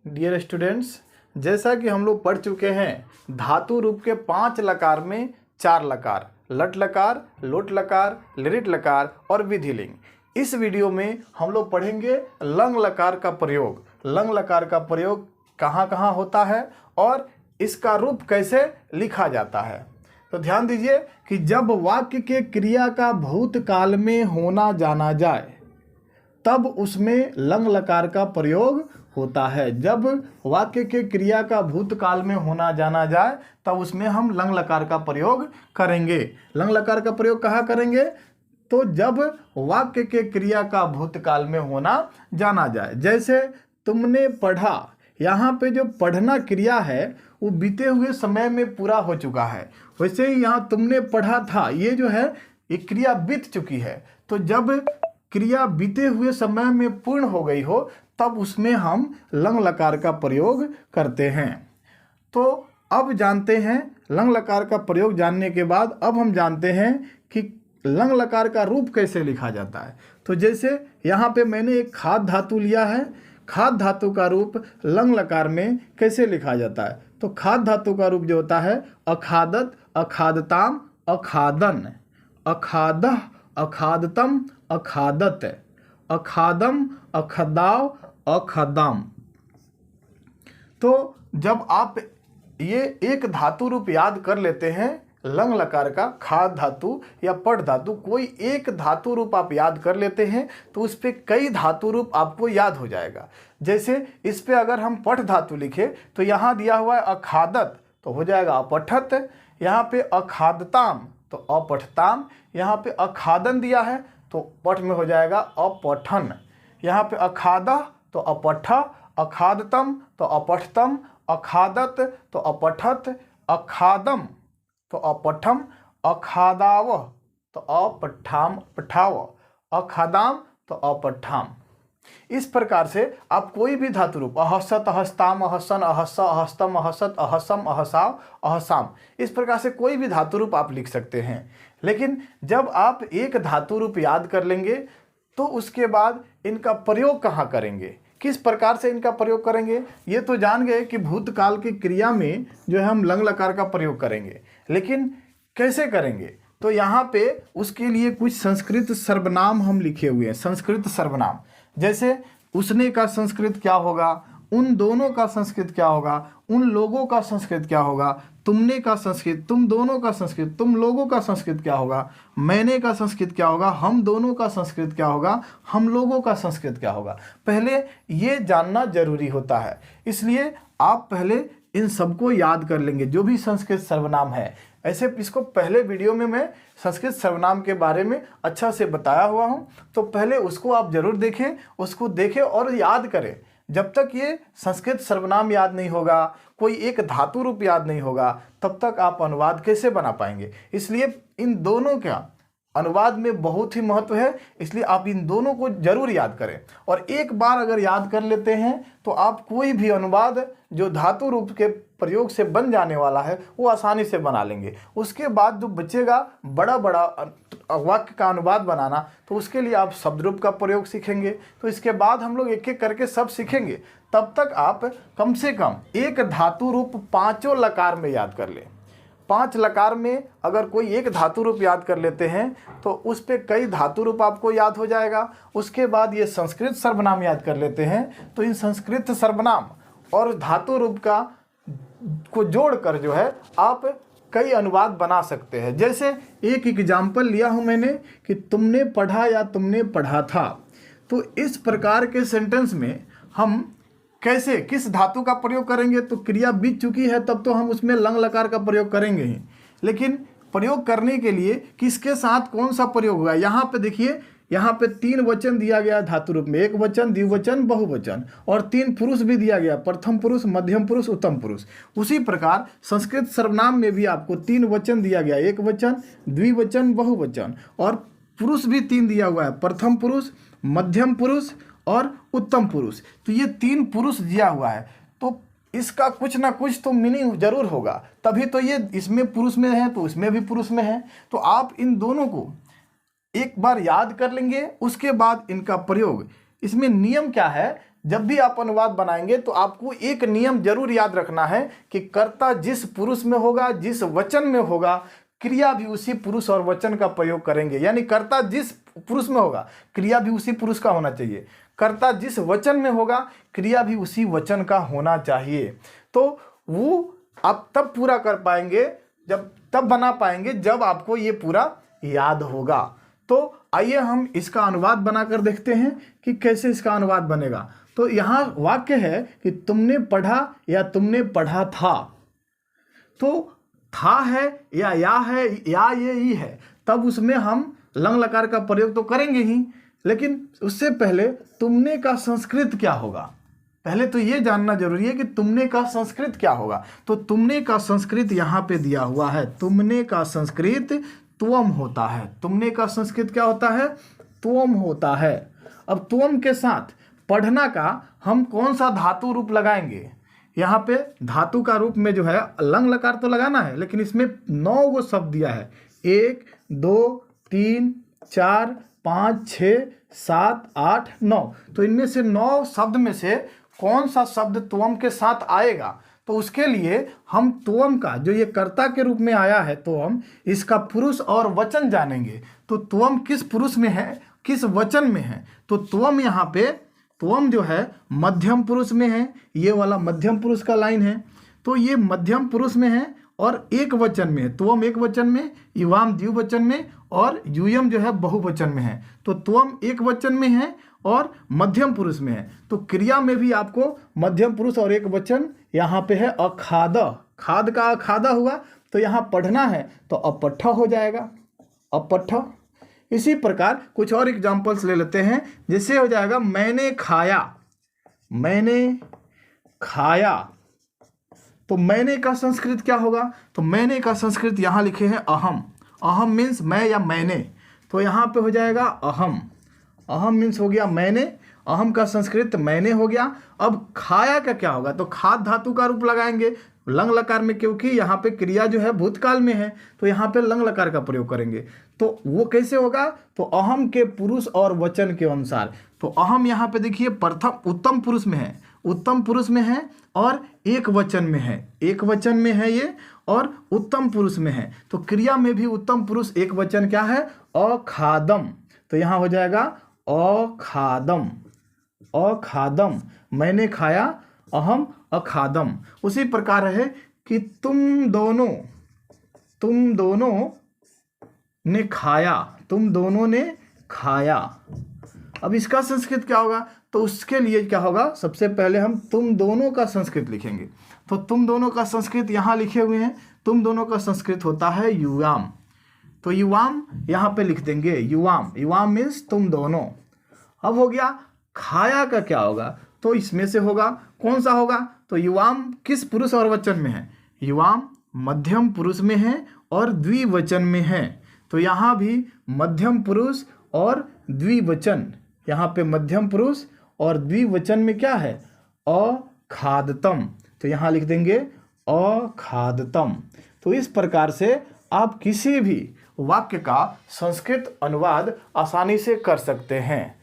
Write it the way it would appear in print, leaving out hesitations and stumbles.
Dear students, जैसा कि हम लोग पढ़ चुके हैं धातु रूप के 5 लकार में 4 लकार, लट लकार, लोट लकार, लिरिट लकार और विधिलिंग। इस वीडियो में हम लोग पढ़ेंगे लंग लकार का प्रयोग। लंग लकार का प्रयोग कहाँ कहाँ होता है और इसका रूप कैसे लिखा जाता है। तो ध्यान दीजिए कि जब वाक्य के क्रिया का भूतकाल में होना जाना जाए तब उसमें लंग लकार का प्रयोग होता है। जब वाक्य के क्रिया का भूतकाल में होना जाना जाए तब उसमें हम लंग लकार का प्रयोग करेंगे। लंग लकार का प्रयोग कहाँ करेंगे? तो जब वाक्य के क्रिया का भूतकाल में होना जाना जाए। जैसे तुमने पढ़ा, यहाँ पे जो पढ़ना क्रिया है वो बीते हुए समय में पूरा हो चुका है। वैसे ही यहाँ तुमने पढ़ा था, ये जो है ये क्रिया बीत चुकी है। तो जब क्रिया बीते हुए समय में पूर्ण हो गई हो तब उसमें हम लंग लकार का प्रयोग करते हैं। तो अब जानते हैं लंग लकार का प्रयोग जानने के बाद अब हम जानते हैं कि लंग लकार का रूप कैसे लिखा जाता है। तो जैसे यहाँ पे मैंने एक खाद धातु लिया है। खाद धातु का रूप लंग लकार में कैसे लिखा जाता है? तो खाद धातु का रूप जो होता है अखादत, अखादताम, अखादन, अखादह, अखादतम, अखादत, अखादम, अखदाव, अखदाम। तो जब आप ये एक धातु रूप याद कर लेते हैं लंग लकार का, खाद धातु या पठ धातु, कोई एक धातु रूप आप याद कर लेते हैं तो उस पर कई धातु रूप आपको याद हो जाएगा। जैसे इस पे अगर हम पठ धातु लिखे तो यहाँ दिया हुआ है अखादत तो हो जाएगा अपठत, यहाँ पे अखादताम तो अपठताम, यहाँ पे अखादन दिया है तो पठ में हो जाएगा अपठन, यहाँ पे अखादा तो अपठ, अखादतम तो अपठतम, अखादत तो अपठत, अखादम तो अपठम, अखादाव तो अपठाम पठाव, अखादाम तो अपठाम। इस प्रकार से आप कोई भी धातु रूप अहसत, अहस्ताम, अहसन, अहस, अहस्तम, अहसत, अहसम, अहसाव, अहसाम, इस प्रकार से कोई भी धातु रूप आप लिख सकते हैं। लेकिन जब आप एक धातु रूप याद कर लेंगे तो उसके बाद इनका प्रयोग कहाँ करेंगे, किस प्रकार से इनका प्रयोग करेंगे, ये तो जान गए कि भूतकाल की क्रिया में जो है हम लंग लकार का प्रयोग करेंगे। लेकिन कैसे करेंगे? तो यहाँ पे उसके लिए कुछ संस्कृत सर्वनाम हम लिखे हुए हैं। संस्कृत सर्वनाम जैसे उसने का संस्कृत क्या होगा, उन दोनों का संस्कृत क्या होगा, उन लोगों का संस्कृत क्या होगा, तुमने का संस्कृत, तुम दोनों का संस्कृत, तुम लोगों का संस्कृत क्या होगा, मैंने का संस्कृत क्या होगा, हम दोनों का संस्कृत क्या होगा, हम लोगों का संस्कृत क्या होगा। पहले ये जानना जरूरी होता है, इसलिए आप पहले इन सबको याद कर लेंगे जो भी संस्कृत सर्वनाम है। ऐसे इसको पहले वीडियो में मैं संस्कृत सर्वनाम के बारे में अच्छा से बताया हुआ हूँ, तो पहले उसको आप जरूर देखें, उसको देखें और याद करें। जब तक ये संस्कृत सर्वनाम याद नहीं होगा, कोई एक धातु रूप याद नहीं होगा, तब तक आप अनुवाद कैसे बना पाएंगे। इसलिए इन दोनों का अनुवाद में बहुत ही महत्व है, इसलिए आप इन दोनों को जरूर याद करें। और एक बार अगर याद कर लेते हैं तो आप कोई भी अनुवाद जो धातु रूप के प्रयोग से बन जाने वाला है वो आसानी से बना लेंगे। उसके बाद जो बचेगा बड़ा बड़ा वाक्य का अनुवाद बनाना, तो उसके लिए आप शब्द रूप का प्रयोग सीखेंगे। तो इसके बाद हम लोग एक एक करके सब सीखेंगे। तब तक आप कम से कम एक धातु रूप 5 लकार में याद कर लें। 5 लकार में अगर कोई एक धातु रूप याद कर लेते हैं तो उस पर कई धातु रूप आपको याद हो जाएगा। उसके बाद ये संस्कृत सर्वनाम याद कर लेते हैं तो इन संस्कृत सर्वनाम और धातु रूप का को जोड़कर जो है आप कई अनुवाद बना सकते हैं। जैसे एक एग्जाम्पल लिया हूँ मैंने कि तुमने पढ़ा या तुमने पढ़ा था। तो इस प्रकार के सेंटेंस में हम कैसे किस धातु का प्रयोग करेंगे? तो क्रिया बीत चुकी है तब तो हम उसमें लंग लकार का प्रयोग करेंगे ही, लेकिन प्रयोग करने के लिए किसके साथ कौन सा प्रयोग हुआ? यहाँ पे देखिए, यहाँ पे 3 वचन दिया गया धातु रूप में, एक वचन, द्विवचन, बहुवचन, और 3 पुरुष भी दिया गया, प्रथम पुरुष, मध्यम पुरुष, उत्तम पुरुष। उसी प्रकार संस्कृत सर्वनाम में भी आपको 3 वचन दिया गया, एक वचन, द्विवचन, बहुवचन, और पुरुष भी 3 दिया हुआ है, प्रथम पुरुष, मध्यम पुरुष और उत्तम पुरुष। तो ये 3 पुरुष दिया हुआ है, तो इसका कुछ ना कुछ तो मीनिंग जरूर होगा, तभी तो ये इसमें पुरुष में है तो इसमें भी पुरुष में है। तो आप इन दोनों को एक बार याद कर लेंगे, उसके बाद इनका प्रयोग। इसमें नियम क्या है? जब भी आप अनुवाद बनाएंगे तो आपको एक नियम जरूर याद रखना है कि कर्ता जिस पुरुष में होगा, जिस वचन में होगा, क्रिया भी उसी पुरुष और वचन का प्रयोग करेंगे। यानी कर्ता जिस पुरुष में होगा, क्रिया भी उसी पुरुष का होना चाहिए। कर्ता जिस वचन में होगा, क्रिया भी उसी वचन का होना चाहिए। तो वो आप तब पूरा कर पाएंगे, तब बना पाएंगे जब आपको ये पूरा याद होगा। तो आइए हम इसका अनुवाद बनाकर देखते हैं कि कैसे इसका अनुवाद बनेगा। तो यहाँ वाक्य है कि तुमने पढ़ा या तुमने पढ़ा था। तो था है या है या ये ही है, तब उसमें हम लंग लकार का प्रयोग तो करेंगे ही, लेकिन उससे पहले तुमने का संस्कृत क्या होगा, पहले तो ये जानना जरूरी है कि तुमने का संस्कृत क्या होगा। तो तुमने का संस्कृत यहाँ पे दिया हुआ है। तुमने का संस्कृत त्वम होता है। तुमने का संस्कृत क्या होता है? त्वम होता है। अब त्वम के साथ पढ़ना का हम कौन सा धातु रूप लगाएंगे? यहाँ पे धातु का रूप में जो है लंग लकार तो लगाना है, लेकिन इसमें 9 गो शब्द दिया है। 1 2 3 4 5 6 7 8 9। तो इनमें से 9 शब्द में से कौन सा शब्द त्वम के साथ आएगा? तो उसके लिए हम त्वम का जो ये कर्ता के रूप में आया है, तो हम इसका पुरुष और वचन जानेंगे। तो त्वम किस पुरुष में है, किस वचन में है? तो त्वम यहाँ पे त्वम जो है मध्यम पुरुष में है। ये वाला मध्यम पुरुष का लाइन है। तो ये मध्यम पुरुष में है और एक वचन में है। त्वम एक वचन में, युवाम द्विवचन में और यूयम जो है बहुवचन में है। तो त्वम एक वचन में है और मध्यम पुरुष में है। तो क्रिया में भी आपको मध्यम पुरुष और एक वचन यहाँ पे है। अखाद, खाद का अखादा हुआ, तो यहाँ पढ़ना है तो अपट्ठ हो जाएगा, अपट्ठ। इसी प्रकार कुछ और एग्जाम्पल्स ले लेते हैं। जैसे हो जाएगा मैंने खाया, मैंने खाया। तो मैंने का संस्कृत क्या होगा? तो मैंने का संस्कृत यहाँ लिखे हैं अहम। अहम मीन्स मैं या मैंने, तो यहाँ पे हो जाएगा अहम। अहम मीन्स हो गया मैंने, अहम का संस्कृत मैंने हो गया। अब खाया का क्या होगा? तो खाद धातु का रूप लगाएंगे लंग लकार में, क्योंकि यहाँ पे क्रिया जो है भूतकाल में है, तो यहाँ पे लंग लकार का प्रयोग करेंगे। तो वो कैसे होगा? तो अहम के पुरुष और वचन के अनुसार। तो अहम यहाँ पे देखिए प्रथम उत्तम पुरुष में है, उत्तम पुरुष में है और एक वचन में है, एक वचन में है ये और उत्तम पुरुष में है। तो क्रिया में भी उत्तम पुरुष एक वचन क्या है? अखादम। तो यहाँ हो जाएगा अखादम, अखादम। मैंने खाया, अहम अखादम। उसी प्रकार है कि तुम दोनों ने खाया, तुम दोनों ने खाया। अब इसका संस्कृत क्या होगा? तो उसके लिए क्या होगा? सबसे पहले हम तुम दोनों का संस्कृत लिखेंगे। तो तुम दोनों का संस्कृत यहाँ लिखे हुए हैं। तुम दोनों का संस्कृत होता है युवाम। तो युवाम यहाँ पे लिख देंगे, युवाम। युवाम मीन्स तुम दोनों। अब हो गया खाया का क्या होगा? तो इसमें से होगा, कौन सा होगा? तो युवाम किस पुरुष और वचन में है? युवाम मध्यम पुरुष में है और द्विवचन में है। तो यहाँ भी मध्यम पुरुष और द्विवचन, यहाँ पे मध्यम पुरुष और द्विवचन में क्या है? अखादतम। तो यहाँ लिख देंगे अखादतम। तो इस प्रकार से आप किसी भी वाक्य का संस्कृत अनुवाद आसानी से कर सकते हैं।